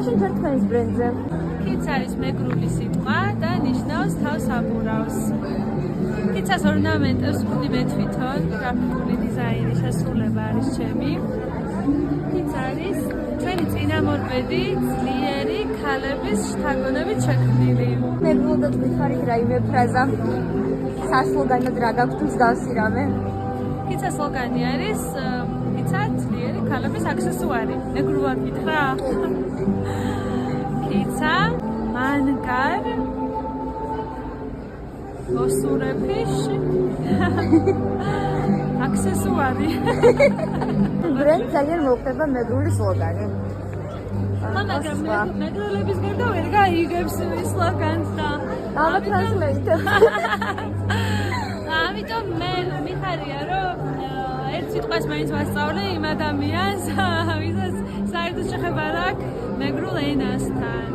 მაშინ თერთმეტის ბრენდზე. კიც არის მეგრული სიტყვა და ნიშნავს თავს აბურავს. კიცას ორნამენტებს ვქნი მე თვითონ, გრაფიკული დიზაინის შესრულება არის ჩემი. კიც არის ჩვენი წინამორბედი, ძლიერი ქალების შთაგონებით შექმნილი. მეგრულოდაც მითხარით რაიმე ფრაზა სასლოგანოდ რა გაქვთ მსგავსი რამე? კიცას სლოგანი არის კიცა ძლიერი ქალების აქსესუარი. მეგრულად გითხრა? კიცა მანგარ ოსურეფიშ აქსესუარი. ბრენდ ძალიან მოხდება მეგრული სლოგანი. მაგრამ მეგრულების გარდა ვერ გაიგებს სლოგანს და ამიტომ მე მიხარია რომ ერთ სიტყვას მაინც ვასწავლე იმ ადამიანს ვისაც საერთოდ შეხება აქვს მეგრულ ენასთან.